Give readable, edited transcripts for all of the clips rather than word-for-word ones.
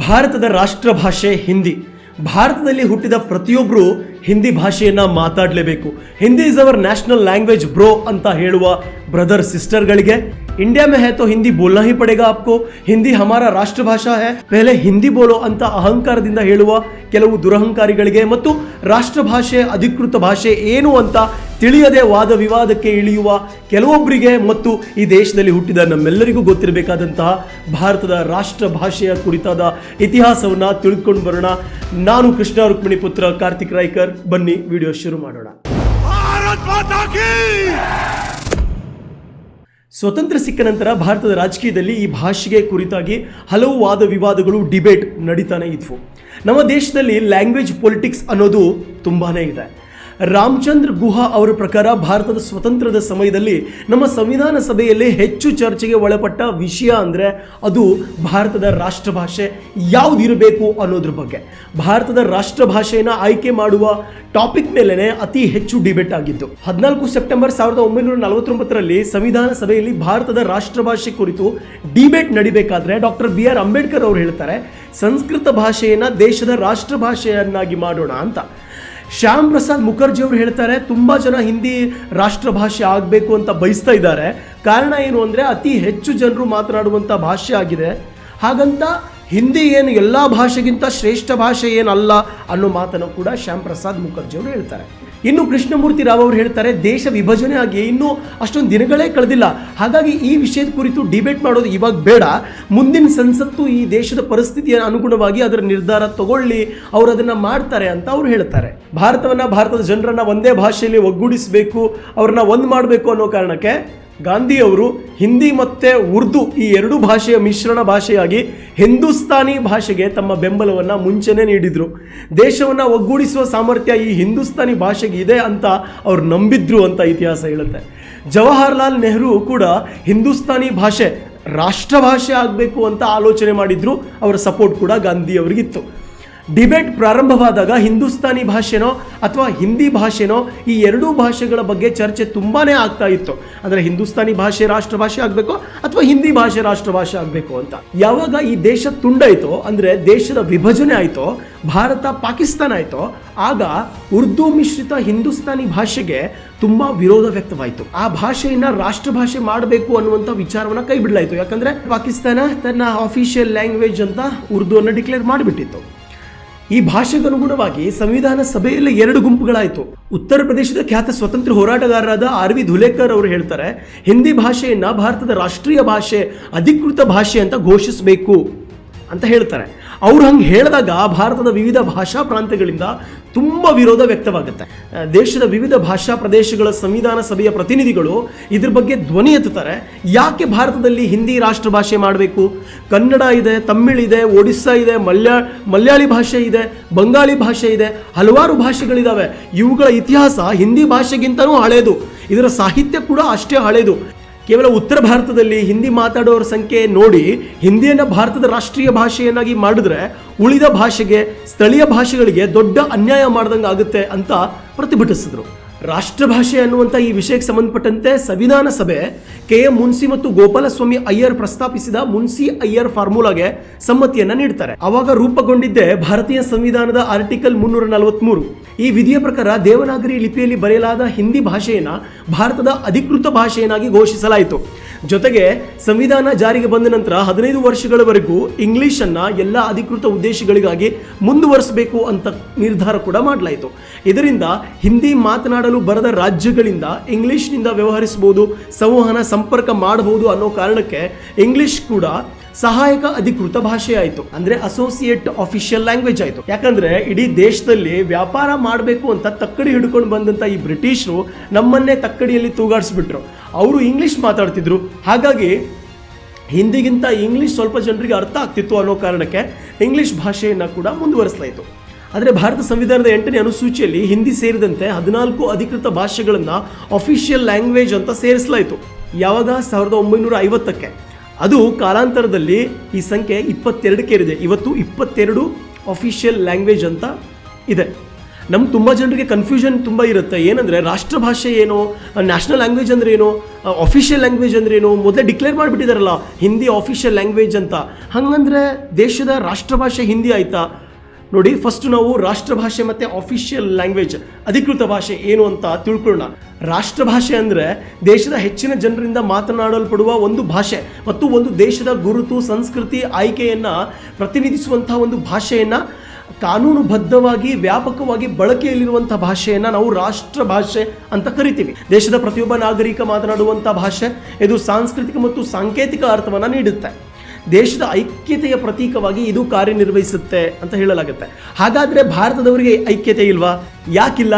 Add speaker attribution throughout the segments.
Speaker 1: ಭಾರತದ ರಾಷ್ಟ್ರ ಭಾಷೆ ಹಿಂದಿ. ಭಾರತದಲ್ಲಿ ಹುಟ್ಟಿದ ಪ್ರತಿಯೊಬ್ಬರು ಹಿಂದಿ ಭಾಷೆಯನ್ನು ಮಾತಾಡಲೇಬೇಕು. Hindi is our national language bro ಅಂತ ಹೇಳುವ ಬ್ರದರ್ ಸಿಸ್ಟರ್ಗಳಿಗೆ इंडिया में है तो हिंदी बोलना ही पड़ेगा आपको, हिंदी हमारा राष्ट्रभाषा है, पहले हिंदी बोलो ಅಂತ ಅಹಂಕಾರದಿಂದ ಹೇಳುವ ಕೆಲವು ದುರಹಂಕಾರಿಗಳಿಗೆ ಮತ್ತು ರಾಷ್ಟ್ರ ಭಾಷೆ ಅಧಿಕೃತ ಭಾಷೆ ಏನು ಅಂತ ತಿಳಿಯದೆ ವಾದ ವಿವಾದಕ್ಕೆ ಇಳಿಯುವ ಕೆಲವೊಬ್ಬರಿಗೆ ಮತ್ತು ಈ ದೇಶದಲ್ಲಿ ಹುಟ್ಟಿದ ನಮ್ಮೆಲ್ಲರಿಗೂ ಗೊತ್ತಿರಬೇಕಾದಂತಹ ಭಾರತದ ರಾಷ್ಟ್ರ ಭಾಷೆಯ ಕುರಿತಾದ ಇತಿಹಾಸವನ್ನು ತಿಳಿದುಕೊಂಡು ಬರೋಣ. ನಾನು ಕೃಷ್ಣ ರುಕ್ಮಿಣಿ ಪುತ್ರ ಕಾರ್ತಿಕ್ ರಾಯ್ಕರ್. ಬನ್ನಿ ವಿಡಿಯೋ ಶುರು ಮಾಡೋಣ. ಸ್ವತಂತ್ರ ಸಿಕ್ಕ ನಂತರ ಭಾರತದ ರಾಜಕೀಯದಲ್ಲಿ ಈ ಭಾಷೆಗೆ ಕುರಿತಾಗಿ ಹಲವು ವಾದ ವಿವಾದಗಳು, ಡಿಬೇಟ್ ನಡೀತಾನೆ ಇದ್ವು. ನಮ್ಮ ದೇಶದಲ್ಲಿ ಲ್ಯಾಂಗ್ವೇಜ್ ಪೊಲಿಟಿಕ್ಸ್ ಅನ್ನೋದು ತುಂಬಾನೇ ಇದೆ. ರಾಮಚಂದ್ರ ಗುಹಾ ಅವರ ಪ್ರಕಾರ ಭಾರತದ ಸ್ವತಂತ್ರದ ಸಮಯದಲ್ಲಿ ನಮ್ಮ ಸಂವಿಧಾನ ಸಭೆಯಲ್ಲಿ ಹೆಚ್ಚು ಚರ್ಚೆಗೆ ಒಳಪಟ್ಟ ವಿಷಯ ಅಂದರೆ ಅದು ಭಾರತದ ರಾಷ್ಟ್ರ ಭಾಷೆ ಯಾವುದಿರಬೇಕು ಅನ್ನೋದ್ರ ಬಗ್ಗೆ. ಭಾರತದ ರಾಷ್ಟ್ರ ಭಾಷೆಯನ್ನು ಆಯ್ಕೆ ಮಾಡುವ ಟಾಪಿಕ್ ಮೇಲೆನೆ ಅತಿ ಹೆಚ್ಚು ಡಿಬೇಟ್ ಆಗಿದ್ದು. 14 ಸೆಪ್ಟೆಂಬರ್ 1949ರಲ್ಲಿ ಸಂವಿಧಾನ ಸಭೆಯಲ್ಲಿ ಭಾರತದ ರಾಷ್ಟ್ರ ಭಾಷೆ ಕುರಿತು ಡಿಬೇಟ್ ನಡಿಬೇಕಾದ್ರೆ ಡಾಕ್ಟರ್ BR ಅಂಬೇಡ್ಕರ್ ಅವರು ಹೇಳ್ತಾರೆ, ಸಂಸ್ಕೃತ ಭಾಷೆಯನ್ನು ದೇಶದ ರಾಷ್ಟ್ರ ಭಾಷೆಯನ್ನಾಗಿ ಮಾಡೋಣ ಅಂತ. ಶ್ಯಾಮ್ ಪ್ರಸಾದ್ ಮುಖರ್ಜಿ ಅವರು ಹೇಳ್ತಾರೆ, ತುಂಬ ಜನ ಹಿಂದಿ ರಾಷ್ಟ್ರ ಭಾಷೆ ಆಗಬೇಕು ಅಂತ ಬಯಸ್ತಾ ಇದ್ದಾರೆ. ಕಾರಣ ಏನು ಅಂದರೆ ಅತಿ ಹೆಚ್ಚು ಜನರು ಮಾತನಾಡುವಂಥ ಭಾಷೆ ಆಗಿದೆ. ಹಾಗಂತ ಹಿಂದಿ ಏನು ಎಲ್ಲ ಭಾಷೆಗಿಂತ ಶ್ರೇಷ್ಠ ಭಾಷೆ ಏನಲ್ಲ ಅನ್ನೋ ಮಾತನ್ನು ಕೂಡ ಶ್ಯಾಮ್ ಪ್ರಸಾದ್ ಮುಖರ್ಜಿ ಅವರು ಹೇಳ್ತಾರೆ. ಇನ್ನು ಕೃಷ್ಣಮೂರ್ತಿ ರಾವ್ ಅವರು ಹೇಳ್ತಾರೆ, ದೇಶ ವಿಭಜನೆ ಆಗಿ ಇನ್ನೂ ಅಷ್ಟೊಂದು ದಿನಗಳೇ ಕಳೆದಿಲ್ಲ, ಹಾಗಾಗಿ ಈ ವಿಷಯದ ಕುರಿತು ಡಿಬೇಟ್ ಮಾಡೋದು ಇವಾಗ ಬೇಡ, ಮುಂದಿನ ಸಂಸತ್ತು ಈ ದೇಶದ ಪರಿಸ್ಥಿತಿಯ ಅನುಗುಣವಾಗಿ ಅದರ ನಿರ್ಧಾರ ತಗೊಳ್ಳಿ, ಅವರು ಅದನ್ನು ಮಾಡ್ತಾರೆ ಅಂತ ಅವರು ಹೇಳ್ತಾರೆ. ಭಾರತದ ಜನರನ್ನ ಒಂದೇ ಭಾಷೆಯಲ್ಲಿ ಒಗ್ಗೂಡಿಸಬೇಕು, ಅವ್ರನ್ನ ಒಂದು ಮಾಡಬೇಕು ಅನ್ನೋ ಕಾರಣಕ್ಕೆ ಗಾಂಧಿ ಅವರು ಹಿಂದಿ ಮತ್ತು ಉರ್ದು ಈ ಎರಡೂ ಭಾಷೆಯ ಮಿಶ್ರಣ ಭಾಷೆಯಾಗಿ ಹಿಂದೂಸ್ತಾನಿ ಭಾಷೆಗೆ ತಮ್ಮ ಬೆಂಬಲವನ್ನು ಮುಂಚೆನೇ ನೀಡಿದರು. ದೇಶವನ್ನು ಒಗ್ಗೂಡಿಸುವ ಸಾಮರ್ಥ್ಯ ಈ ಹಿಂದೂಸ್ತಾನಿ ಭಾಷೆಗೆ ಇದೆ ಅಂತ ಅವ್ರು ನಂಬಿದ್ರು ಅಂತ ಇತಿಹಾಸ ಹೇಳುತ್ತೆ. ಜವಾಹರ್ಲಾಲ್ ನೆಹರು ಕೂಡ ಹಿಂದೂಸ್ತಾನಿ ಭಾಷೆ ರಾಷ್ಟ್ರ ಭಾಷೆ ಆಗಬೇಕು ಅಂತ ಆಲೋಚನೆ ಮಾಡಿದ್ರು. ಅವರ ಸಪೋರ್ಟ್ ಕೂಡ ಗಾಂಧಿ ಅವರಿಗಿತ್ತು. ಡಿಬೇಟ್ ಪ್ರಾರಂಭವಾದಾಗ ಹಿಂದೂಸ್ತಾನಿ ಭಾಷೆನೋ ಅಥವಾ ಹಿಂದಿ ಭಾಷೆನೋ ಈ ಎರಡೂ ಭಾಷೆಗಳ ಬಗ್ಗೆ ಚರ್ಚೆ ತುಂಬಾ ಆಗ್ತಾ ಇತ್ತು. ಅಂದರೆ ಹಿಂದೂಸ್ತಾನಿ ಭಾಷೆ ರಾಷ್ಟ್ರ ಭಾಷೆ ಆಗಬೇಕು ಅಥವಾ ಹಿಂದಿ ಭಾಷೆ ರಾಷ್ಟ್ರ ಭಾಷೆ ಆಗಬೇಕು ಅಂತ. ಯಾವಾಗ ಈ ದೇಶ ತುಂಡಾಯಿತೋ, ಅಂದರೆ ದೇಶದ ವಿಭಜನೆ ಆಯಿತೋ, ಭಾರತ ಪಾಕಿಸ್ತಾನ ಆಯಿತೋ, ಆಗ ಉರ್ದು ಮಿಶ್ರಿತ ಹಿಂದೂಸ್ತಾನಿ ಭಾಷೆಗೆ ತುಂಬ ವಿರೋಧ ವ್ಯಕ್ತವಾಯಿತು. ಆ ಭಾಷೆಯನ್ನು ರಾಷ್ಟ್ರ ಭಾಷೆ ಮಾಡಬೇಕು ಅನ್ನುವಂಥ ವಿಚಾರವನ್ನು ಕೈ ಬಿಡಲಾಯಿತು. ಯಾಕಂದರೆ ಪಾಕಿಸ್ತಾನ ತನ್ನ ಆಫಿಷಿಯಲ್ ಲ್ಯಾಂಗ್ವೇಜ್ ಅಂತ ಉರ್ದುವನ್ನು ಡಿಕ್ಲೇರ್ ಮಾಡಿಬಿಟ್ಟಿತ್ತು. ಈ ಭಾಷೆಗನುಗುಣವಾಗಿ ಸಂವಿಧಾನ ಸಭೆಯಲ್ಲಿ 2 ಗುಂಪುಗಳಾಯಿತು. ಉತ್ತರ ಪ್ರದೇಶದ ಖ್ಯಾತ ಸ್ವತಂತ್ರ ಹೋರಾಟಗಾರರಾದ RV ಧುಲೇಕರ್ ಅವರು ಹೇಳ್ತಾರೆ, ಹಿಂದಿ ಭಾಷೆಯನ್ನು ಭಾರತದ ರಾಷ್ಟ್ರೀಯ ಭಾಷೆ, ಅಧಿಕೃತ ಭಾಷೆ ಅಂತ ಘೋಷಿಸಬೇಕು ಅಂತ ಹೇಳ್ತಾರೆ. ಅವ್ರು ಹಂಗೆ ಹೇಳಿದಾಗ ಭಾರತದ ವಿವಿಧ ಭಾಷಾ ಪ್ರಾಂತ್ಯಗಳಿಂದ ತುಂಬ ವಿರೋಧ ವ್ಯಕ್ತವಾಗುತ್ತೆ. ದೇಶದ ವಿವಿಧ ಭಾಷಾ ಪ್ರದೇಶಗಳ ಸಂವಿಧಾನ ಸಭೆಯ ಪ್ರತಿನಿಧಿಗಳು ಇದ್ರ ಬಗ್ಗೆ ಧ್ವನಿ ಎತ್ತುತ್ತಾರೆ. ಯಾಕೆ ಭಾರತದಲ್ಲಿ ಹಿಂದಿ ರಾಷ್ಟ್ರ ಭಾಷೆ ಮಾಡಬೇಕು? ಕನ್ನಡ ಇದೆ, ತಮಿಳ್ ಇದೆ, ಒಡಿಸ್ಸಾ ಇದೆ, ಮಲಯಾಳಿ ಭಾಷೆ ಇದೆ, ಬಂಗಾಳಿ ಭಾಷೆ ಇದೆ, ಹಲವಾರು ಭಾಷೆಗಳಿದ್ದಾವೆ. ಇವುಗಳ ಇತಿಹಾಸ ಹಿಂದಿ ಭಾಷೆಗಿಂತನೂ ಹಳೆಯದು, ಇದರ ಸಾಹಿತ್ಯ ಕೂಡ ಅಷ್ಟೇ ಹಳೆಯದು. ಕೇವಲ ಉತ್ತರ ಭಾರತದಲ್ಲಿ ಹಿಂದಿ ಮಾತಾಡೋರ ಸಂಖ್ಯೆ ನೋಡಿ ಹಿಂದಿಯನ್ನು ಭಾರತದ ರಾಷ್ಟ್ರೀಯ ಭಾಷೆಯನ್ನಾಗಿ ಮಾಡಿದ್ರೆ ಉಳಿದ ಭಾಷೆಗೆ, ಸ್ಥಳೀಯ ಭಾಷೆಗಳಿಗೆ ದೊಡ್ಡ ಅನ್ಯಾಯ ಮಾಡ್ದಂಗೆ ಆಗುತ್ತೆ ಅಂತ ಪ್ರತಿಭಟಿಸಿದ್ರು. ರಾಷ್ಟ್ರ ಭಾಷೆ ಅನ್ನುವಂಥ ಈ ವಿಷಯಕ್ಕೆ ಸಂಬಂಧಪಟ್ಟಂತೆ ಸಂವಿಧಾನ ಸಭೆ KM ಮುನ್ಸಿ ಮತ್ತು ಗೋಪಾಲಸ್ವಾಮಿ ಅಯ್ಯರ್ ಪ್ರಸ್ತಾಪಿಸಿದ ಮುನ್ಸಿ ಅಯ್ಯರ್ ಫಾರ್ಮುಲಾಗೆ ಸಮ್ಮತಿಯನ್ನು ನೀಡ್ತಾರೆ. ಆವಾಗ ರೂಪುಗೊಂಡಿದ್ದೇ ಭಾರತೀಯ ಸಂವಿಧಾನದ ಆರ್ಟಿಕಲ್ 343. ಈ ವಿಧಿಯ ಪ್ರಕಾರ ದೇವನಾಗರಿ ಲಿಪಿಯಲ್ಲಿ ಬರೆಯಲಾದ ಹಿಂದಿ ಭಾಷೆಯನ್ನು ಭಾರತದ ಅಧಿಕೃತ ಭಾಷೆಯನ್ನಾಗಿ ಘೋಷಿಸಲಾಯಿತು. ಜೊತೆಗೆ ಸಂವಿಧಾನ ಜಾರಿಗೆ ಬಂದ ನಂತರ 15 ವರ್ಷಗಳವರೆಗೂ ಇಂಗ್ಲಿಷನ್ನು ಎಲ್ಲ ಅಧಿಕೃತ ಉದ್ದೇಶಗಳಿಗಾಗಿ ಮುಂದುವರಿಸಬೇಕು ಅಂತ ನಿರ್ಧಾರ ಕೂಡ ಮಾಡಲಾಯಿತು. ಇದರಿಂದ ಹಿಂದಿ ಮಾತನಾಡಲು ಬರದ ರಾಜ್ಯಗಳಿಂದ ಇಂಗ್ಲಿಷ್ನಿಂದ ವ್ಯವಹರಿಸಬಹುದು, ಸಂವಹನ ಸಂಪರ್ಕ ಮಾಡಬಹುದು ಅನ್ನೋ ಕಾರಣಕ್ಕೆ ಇಂಗ್ಲಿಷ್ ಕೂಡ ಸಹಾಯಕ ಅಧಿಕೃತ ಭಾಷೆ ಆಯಿತು. ಅಂದರೆ ಅಸೋಸಿಯೇಟ್ ಆಫಿಷಿಯಲ್ ಲ್ಯಾಂಗ್ವೇಜ್ ಆಯಿತು. ಯಾಕಂದರೆ ಇಡೀ ದೇಶದಲ್ಲಿ ವ್ಯಾಪಾರ ಮಾಡಬೇಕು ಅಂತ ತಕ್ಕಡಿ ಹಿಡ್ಕೊಂಡು ಬಂದಂಥ ಈ ಬ್ರಿಟಿಷರು ನಮ್ಮನ್ನೇ ತಕ್ಕಡಿಯಲ್ಲಿ ತೂಗಾಡಿಸ್ಬಿಟ್ರು. ಅವರು ಇಂಗ್ಲಿಷ್ ಮಾತಾಡ್ತಿದ್ರು, ಹಾಗಾಗಿ ಹಿಂದಿಗಿಂತ ಇಂಗ್ಲಿಷ್ ಸ್ವಲ್ಪ ಜನರಿಗೆ ಅರ್ಥ ಆಗ್ತಿತ್ತು ಅನ್ನೋ ಕಾರಣಕ್ಕೆ ಇಂಗ್ಲಿಷ್ ಭಾಷೆಯನ್ನು ಕೂಡ ಮುಂದುವರಿಸಲಾಯಿತು. ಆದರೆ ಭಾರತ ಸಂವಿಧಾನದ 8ನೇ ಅನುಸೂಚಿಯಲ್ಲಿ ಹಿಂದಿ ಸೇರಿದಂತೆ 14 ಅಧಿಕೃತ ಭಾಷೆಗಳನ್ನು ಅಫಿಷಿಯಲ್ ಲ್ಯಾಂಗ್ವೇಜ್ ಅಂತ ಸೇರಿಸಲಾಯಿತು. ಯಾವಾಗ 1950ಕ್ಕೆ. ಅದು ಕಾಲಾಂತರದಲ್ಲಿ ಈ ಸಂಖ್ಯೆ 22ಕ್ಕೆ ಏರಿದೆ. ಇವತ್ತು 22 ಅಫಿಷಿಯಲ್ ಲ್ಯಾಂಗ್ವೇಜ್ ಅಂತ ಇದೆ. ನಮ್ಮ ತುಂಬ ಜನರಿಗೆ ಕನ್ಫ್ಯೂಷನ್ ತುಂಬ ಇರುತ್ತೆ. ಏನಂದರೆ ರಾಷ್ಟ್ರಭಾಷೆ ಏನು, ನ್ಯಾಷನಲ್ ಲ್ಯಾಂಗ್ವೇಜ್ ಅಂದರೆ ಏನು, ಅಫಿಷಿಯಲ್ ಲ್ಯಾಂಗ್ವೇಜ್ ಅಂದರೆ ಏನು, ಮೊದಲೇ ಡಿಕ್ಲೇರ್ ಮಾಡಿಬಿಟ್ಟಿದಾರಲ್ಲ ಹಿಂದಿ ಅಫಿಷಿಯಲ್ ಲ್ಯಾಂಗ್ವೇಜ್ ಅಂತ. ಹಾಗಂದರೆ ದೇಶದ ರಾಷ್ಟ್ರಭಾಷೆ ಹಿಂದಿ ಆಯಿತಾ? ನೋಡಿ, ಫಸ್ಟ್ ನಾವು ರಾಷ್ಟ್ರಭಾಷೆ ಮತ್ತು ಅಫಿಷಿಯಲ್ ಲ್ಯಾಂಗ್ವೇಜ್ ಅಧಿಕೃತ ಭಾಷೆ ಏನು ಅಂತ ತಿಳ್ಕೊಳ್ಳೋಣ. ರಾಷ್ಟ್ರಭಾಷೆ ಅಂದರೆ ದೇಶದ ಹೆಚ್ಚಿನ ಜನರಿಂದ ಮಾತನಾಡಲ್ಪಡುವ ಒಂದು ಭಾಷೆ ಮತ್ತು ಒಂದು ದೇಶದ ಗುರುತು, ಸಂಸ್ಕೃತಿ, ಆಯ್ಕೆಯನ್ನು ಪ್ರತಿನಿಧಿಸುವಂಥ ಒಂದು ಭಾಷೆಯನ್ನು, ಕಾನೂನುಬದ್ಧವಾಗಿ ವ್ಯಾಪಕವಾಗಿ ಬಳಕೆಯಲ್ಲಿರುವಂಥ ಭಾಷೆಯನ್ನು ನಾವು ರಾಷ್ಟ್ರ ಭಾಷೆ ಅಂತ ಕರಿತೀವಿ. ದೇಶದ ಪ್ರತಿಯೊಬ್ಬ ನಾಗರಿಕ ಮಾತನಾಡುವಂಥ ಭಾಷೆ. ಇದು ಸಾಂಸ್ಕೃತಿಕ ಮತ್ತು ಸಾಂಕೇತಿಕ ಅರ್ಥವನ್ನು ನೀಡುತ್ತೆ. ದೇಶದ ಐಕ್ಯತೆಯ ಪ್ರತೀಕವಾಗಿ ಇದು ಕಾರ್ಯನಿರ್ವಹಿಸುತ್ತೆ ಅಂತ ಹೇಳಲಾಗುತ್ತೆ. ಹಾಗಾದರೆ ಭಾರತದವರಿಗೆ ಐಕ್ಯತೆ ಇಲ್ವಾ? ಯಾಕಿಲ್ಲ?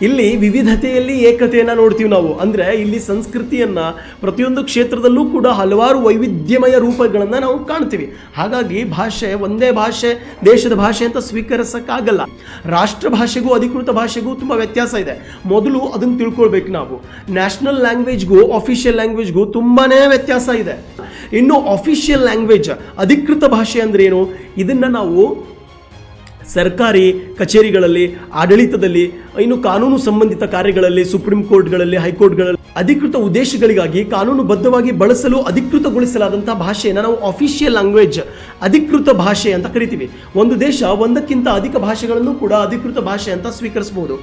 Speaker 1: ಇಲ್ಲಿ ವಿವಿಧತೆಯಲ್ಲಿ ಏಕತೆಯನ್ನು ನೋಡ್ತೀವಿ ನಾವು. ಅಂದರೆ ಇಲ್ಲಿ ಸಂಸ್ಕೃತಿಯನ್ನು ಪ್ರತಿಯೊಂದು ಕ್ಷೇತ್ರದಲ್ಲೂ ಕೂಡ ಹಲವಾರು ವೈವಿಧ್ಯಮಯ ರೂಪಗಳನ್ನು ನಾವು ಕಾಣ್ತೀವಿ. ಹಾಗಾಗಿ ಭಾಷೆ ಒಂದೇ ಭಾಷೆ ದೇಶದ ಭಾಷೆ ಅಂತ ಸ್ವೀಕರಿಸೋಕ್ಕಾಗಲ್ಲ. ರಾಷ್ಟ್ರ ಭಾಷೆಗೂ ಅಧಿಕೃತ ಭಾಷೆಗೂ ತುಂಬ ವ್ಯತ್ಯಾಸ ಇದೆ. ಮೊದಲು ಅದನ್ನು ತಿಳ್ಕೊಳ್ಬೇಕು ನಾವು. ನ್ಯಾಷನಲ್ ಲ್ಯಾಂಗ್ವೇಜ್ಗೂ ಅಫಿಷಿಯಲ್ ಲ್ಯಾಂಗ್ವೇಜ್ಗೂ ತುಂಬಾ ವ್ಯತ್ಯಾಸ ಇದೆ. ಇನ್ನು ಅಫಿಷಿಯಲ್ ಲ್ಯಾಂಗ್ವೇಜ್ ಅಧಿಕೃತ ಭಾಷೆ ಅಂದ್ರೆ ಏನು? ಇದನ್ನು ನಾವು ಸರ್ಕಾರಿ ಕಚೇರಿಗಳಲ್ಲಿ, ಆಡಳಿತದಲ್ಲಿ, ಇನ್ನು ಕಾನೂನು ಸಂಬಂಧಿತ ಕಾರ್ಯಗಳಲ್ಲಿ, ಸುಪ್ರೀಂ ಕೋರ್ಟ್ಗಳಲ್ಲಿ, ಹೈಕೋರ್ಟ್ಗಳಲ್ಲಿ ಅಧಿಕೃತ ಉದ್ದೇಶಗಳಿಗಾಗಿ ಕಾನೂನುಬದ್ಧವಾಗಿ ಬಳಸಲು ಅಧಿಕೃತಗೊಳಿಸಲಾದಂಥ ಭಾಷೆಯನ್ನು ನಾವು ಅಫಿಷಿಯಲ್ ಲ್ಯಾಂಗ್ವೇಜ್, ಅಧಿಕೃತ ಭಾಷೆ ಅಂತ ಕರಿತೀವಿ. ಒಂದು ದೇಶ ಒಂದಕ್ಕಿಂತ ಅಧಿಕ ಭಾಷೆಗಳನ್ನು ಕೂಡ ಅಧಿಕೃತ ಭಾಷೆ ಅಂತ ಸ್ವೀಕರಿಸಬಹುದು.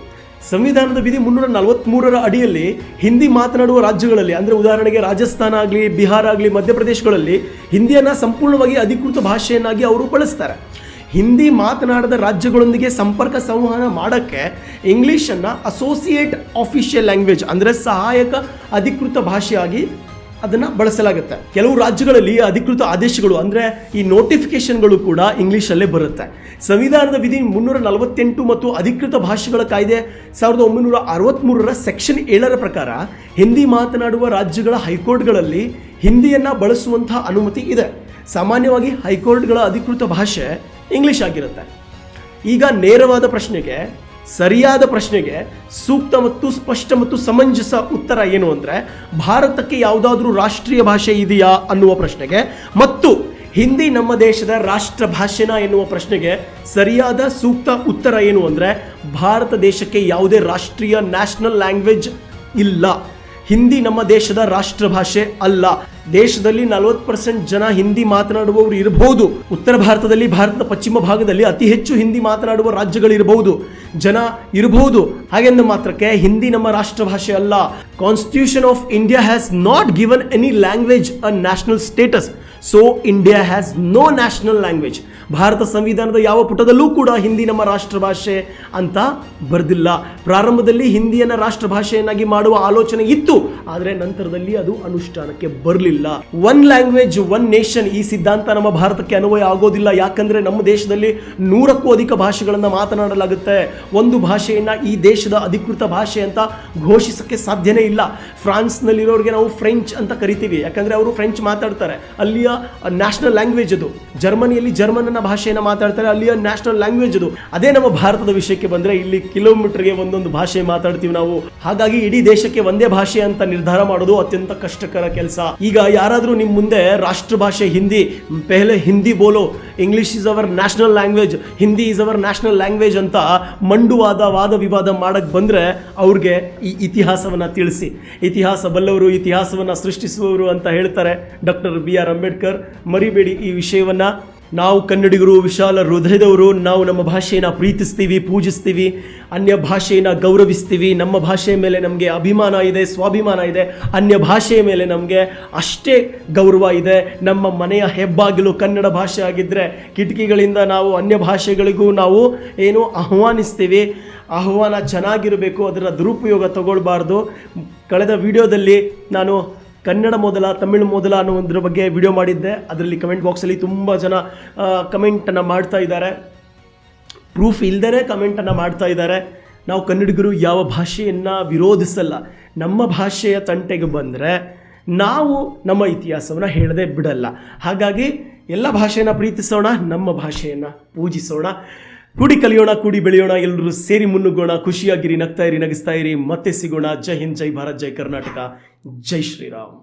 Speaker 1: ಸಂವಿಧಾನದ ವಿಧಿ 343ರ ಅಡಿಯಲ್ಲಿ ಹಿಂದಿ ಮಾತನಾಡುವ ರಾಜ್ಯಗಳಲ್ಲಿ, ಅಂದರೆ ಉದಾಹರಣೆಗೆ ರಾಜಸ್ಥಾನ ಆಗಲಿ, ಬಿಹಾರ ಆಗಲಿ, ಮಧ್ಯಪ್ರದೇಶಗಳಲ್ಲಿ ಹಿಂದಿಯನ್ನು ಸಂಪೂರ್ಣವಾಗಿ ಅಧಿಕೃತ ಭಾಷೆಯನ್ನಾಗಿ ಅವರು ಬಳಸ್ತಾರೆ. ಹಿಂದಿ ಮಾತನಾಡದ ರಾಜ್ಯಗಳೊಂದಿಗೆ ಸಂಪರ್ಕ ಸಂವಹನ ಮಾಡೋಕ್ಕೆ ಇಂಗ್ಲೀಷನ್ನು ಅಸೋಸಿಯೇಟ್ ಅಫಿಷಿಯಲ್ ಲ್ಯಾಂಗ್ವೇಜ್, ಅಂದರೆ ಸಹಾಯಕ ಅಧಿಕೃತ ಭಾಷೆಯಾಗಿ ಅದನ್ನು ಬಳಸಲಾಗುತ್ತೆ. ಕೆಲವು ರಾಜ್ಯಗಳಲ್ಲಿ ಅಧಿಕೃತ ಆದೇಶಗಳು, ಅಂದರೆ ಈ ನೋಟಿಫಿಕೇಶನ್ಗಳು ಕೂಡ ಇಂಗ್ಲೀಷಲ್ಲೇ ಬರುತ್ತೆ. ಸಂವಿಧಾನದ ವಿಧಿ 348 ಮತ್ತು ಅಧಿಕೃತ ಭಾಷೆಗಳ ಕಾಯ್ದೆ 1963ರ ಸೆಕ್ಷನ್ 7ರ ಪ್ರಕಾರ ಹಿಂದಿ ಮಾತನಾಡುವ ರಾಜ್ಯಗಳ ಹೈಕೋರ್ಟ್ಗಳಲ್ಲಿ ಹಿಂದಿಯನ್ನು ಬಳಸುವಂಥ ಅನುಮತಿ ಇದೆ. ಸಾಮಾನ್ಯವಾಗಿ ಹೈಕೋರ್ಟ್ಗಳ ಅಧಿಕೃತ ಭಾಷೆ ಇಂಗ್ಲೀಷ್ ಆಗಿರುತ್ತೆ. ಈಗ ನೇರವಾದ ಪ್ರಶ್ನೆಗೆ, ಸರಿಯಾದ ಪ್ರಶ್ನೆಗೆ ಸೂಕ್ತ ಮತ್ತು ಸ್ಪಷ್ಟ ಮತ್ತು ಸಮಂಜಸ ಉತ್ತರ ಏನು ಅಂದರೆ, ಭಾರತಕ್ಕೆ ಯಾವುದಾದ್ರೂ ರಾಷ್ಟ್ರೀಯ ಭಾಷೆ ಇದೆಯಾ ಅನ್ನುವ ಪ್ರಶ್ನೆಗೆ ಮತ್ತು ಹಿಂದಿ ನಮ್ಮ ದೇಶದ ರಾಷ್ಟ್ರ ಭಾಷೆನಾ ಎನ್ನುವ ಪ್ರಶ್ನೆಗೆ ಸರಿಯಾದ ಸೂಕ್ತ ಉತ್ತರ ಏನು ಅಂದರೆ, ಭಾರತ ದೇಶಕ್ಕೆ ಯಾವುದೇ ರಾಷ್ಟ್ರೀಯ ನ್ಯಾಷನಲ್ ಲ್ಯಾಂಗ್ವೇಜ್ ಇಲ್ಲ. ಹಿಂದಿ ನಮ್ಮ ದೇಶದ ರಾಷ್ಟ್ರ ಭಾಷೆ ಅಲ್ಲ. ದೇಶದಲ್ಲಿ 40% ಜನ ಹಿಂದಿ ಮಾತನಾಡುವವರು ಇರಬಹುದು. ಉತ್ತರ ಭಾರತದಲ್ಲಿ, ಭಾರತದ ಪಶ್ಚಿಮ ಭಾಗದಲ್ಲಿ ಅತಿ ಹೆಚ್ಚು ಹಿಂದಿ ಮಾತನಾಡುವ ರಾಜ್ಯಗಳಿರಬಹುದು, ಜನ ಇರಬಹುದು. ಹಾಗೆಂದ ಮಾತ್ರಕ್ಕೆ ಹಿಂದಿ ನಮ್ಮ ರಾಷ್ಟ್ರ ಭಾಷೆ ಅಲ್ಲ. Constitution of India has not given any language a national status, so India has no national language. ಭಾರತ ಸಂವಿಧಾನದ ಯಾವ ಪುಟದಲ್ಲೂ ಕೂಡ ಹಿಂದಿ ನಮ್ಮ ರಾಷ್ಟ್ರ ಭಾಷೆ ಅಂತ ಬರೆದಿಲ್ಲ. ಪ್ರಾರಂಭದಲ್ಲಿ ಹಿಂದಿಯನ್ನು ರಾಷ್ಟ್ರ ಭಾಷೆಯನ್ನಾಗಿ ಮಾಡುವ ಆಲೋಚನೆ ಇತ್ತು, ಆದರೆ ನಂತರದಲ್ಲಿ ಅದು ಅನುಷ್ಠಾನಕ್ಕೆ ಬರಲಿಲ್ಲ. ಒನ್ ಲ್ಯಾಂಗ್ವೇಜ್ ಒನ್ ನೇಷನ್ ಈ ಸಿದ್ಧಾಂತ ನಮ್ಮ ಭಾರತಕ್ಕೆ ಅನ್ವಯ ಆಗೋದಿಲ್ಲ. ಯಾಕಂದ್ರೆ ನಮ್ಮ ದೇಶದಲ್ಲಿ 100ಕ್ಕೂ ಅಧಿಕ ಭಾಷೆಗಳನ್ನು ಮಾತನಾಡಲಾಗುತ್ತೆ. ಒಂದು ಭಾಷೆಯನ್ನ ಈ ದೇಶದ ಅಧಿಕೃತ ಭಾಷೆ ಅಂತ ಘೋಷಿಸಕ್ಕೆ ಸಾಧ್ಯನೇ ಇಲ್ಲ. ಫ್ರಾನ್ಸ್ನಲ್ಲಿರೋರಿಗೆ ನಾವು ಫ್ರೆಂಚ್ ಅಂತ ಕರಿತೀವಿ, ಯಾಕಂದ್ರೆ ಅವರು ಫ್ರೆಂಚ್ ಮಾತಾಡ್ತಾರೆ, ಅಲ್ಲಿಯ ನ್ಯಾಷನಲ್ ಲ್ಯಾಂಗ್ವೇಜ್ ಅದು. ಜರ್ಮನಿಯಲ್ಲಿ ಜರ್ಮನ್ ಅನ್ನ ಭಾಷೆಯನ್ನು ಮಾತಾಡ್ತಾರೆ, ಅಲ್ಲಿಯ ನ್ಯಾಷನಲ್ ಲ್ಯಾಂಗ್ವೇಜ್ ಅದು. ಅದೇ ನಮ್ಮ ಭಾರತದ ವಿಷಯಕ್ಕೆ ಬಂದ್ರೆ ಇಲ್ಲಿ ಕಿಲೋಮೀಟರ್ಗೆ ಒಂದೊಂದು ಭಾಷೆ ಮಾತಾಡ್ತೀವಿ ನಾವು. ಹಾಗಾಗಿ ಇಡೀ ದೇಶಕ್ಕೆ ಒಂದೇ ಭಾಷೆ ಅಂತ ನಿರ್ಧಾರ ಮಾಡೋದು ಅತ್ಯಂತ ಕಷ್ಟಕರ ಕೆಲಸ. ಈಗ ಯಾರಾದರೂ ನಿಮ್ಮ ಮುಂದೆ ರಾಷ್ಟ್ರ ಭಾಷೆ ಹಿಂದಿ, ಪೆಹಲೆ ಹಿಂದಿ ಬೋಲೋ, English is our national language, Hindi is our national language ಅಂತ ವಾದ ವಿವಾದ ಮಾಡಕ್ ಬಂದ್ರೆ ಅವ್ರಿಗೆ ಈ ಇತಿಹಾಸವನ್ನ ತಿಳಿಸಿ. ಇತಿಹಾಸ ಬಲ್ಲವರು ಇತಿಹಾಸವನ್ನ ಸೃಷ್ಟಿಸುವವರು ಅಂತ ಹೇಳ್ತಾರೆ ಡಾಕ್ಟರ್ BR ಅಂಬೇಡ್ಕರ್. ಮರಿಬೇಡಿ ಈ ವಿಷಯವನ್ನ. ನಾವು ಕನ್ನಡಿಗರು ವಿಶಾಲ ಹೃದಯದವರು. ನಾವು ನಮ್ಮ ಭಾಷೆಯನ್ನು ಪ್ರೀತಿಸ್ತೀವಿ, ಪೂಜಿಸ್ತೀವಿ, ಅನ್ಯ ಭಾಷೆಯನ್ನು ಗೌರವಿಸ್ತೀವಿ. ನಮ್ಮ ಭಾಷೆಯ ಮೇಲೆ ನಮಗೆ ಅಭಿಮಾನ ಇದೆ, ಸ್ವಾಭಿಮಾನ ಇದೆ. ಅನ್ಯ ಭಾಷೆಯ ಮೇಲೆ ನಮಗೆ ಅಷ್ಟೇ ಗೌರವ ಇದೆ. ನಮ್ಮ ಮನೆಯ ಹೆಬ್ಬಾಗಿಲು ಕನ್ನಡ ಭಾಷೆ ಆಗಿದ್ದರೆ ಕಿಟಕಿಗಳಿಂದ ನಾವು ಅನ್ಯ ಭಾಷೆಗಳಿಗೂ ನಾವು ಏನು ಆಹ್ವಾನಿಸ್ತೀವಿ. ಆಹ್ವಾನ ಚೆನ್ನಾಗಿರಬೇಕು, ಅದರ ದುರುಪಯೋಗ ತಗೊಳ್ಬಾರ್ದು. ಕಳೆದ ವಿಡಿಯೋದಲ್ಲಿ ನಾನು ಕನ್ನಡ ಮೊದಲ ತಮಿಳು ಮೊದಲ ಅನ್ನೋದ್ರ ಬಗ್ಗೆ ವಿಡಿಯೋ ಮಾಡಿದ್ದೆ. ಅದರಲ್ಲಿ ಕಮೆಂಟ್ ಬಾಕ್ಸಲ್ಲಿ ತುಂಬ ಜನ ಕಮೆಂಟನ್ನು ಮಾಡ್ತಾ ಇದ್ದಾರೆ, ಪ್ರೂಫ್ ಇಲ್ಲದೇ ಕಮೆಂಟನ್ನು ಮಾಡ್ತಾ ಇದ್ದಾರೆ. ನಾವು ಕನ್ನಡಿಗರು ಯಾವ ಭಾಷೆಯನ್ನು ವಿರೋಧಿಸಲ್ಲ. ನಮ್ಮ ಭಾಷೆಯ ತಂಟೆಗೆ ಬಂದರೆ ನಾವು ನಮ್ಮ ಇತಿಹಾಸವನ್ನು ಹೇಳದೆ ಬಿಡಲ್ಲ. ಹಾಗಾಗಿ ಎಲ್ಲ ಭಾಷೆಯನ್ನು ಪ್ರೀತಿಸೋಣ, ನಮ್ಮ ಭಾಷೆಯನ್ನು ಪೂಜಿಸೋಣ. ಕೂಡಿ ಕಲಿಯೋಣ, ಕೂಡಿ ಬೆಳೆಯೋಣ, ಎಲ್ಲರೂ ಸೇರಿ ಮುನ್ನುಗ್ಗೋಣ. ಖುಷಿಯಾಗಿರಿ, ನಗ್ತಾ ಇರಿ, ನಗಿಸ್ತಾ ಇರಿ. ಮತ್ತೆ ಸಿಗೋಣ. ಜೈ ಹಿಂದ್, ಜೈ ಭಾರತ್, ಜೈ ಕರ್ನಾಟಕ, ಜೈ ಶ್ರೀರಾಮ್.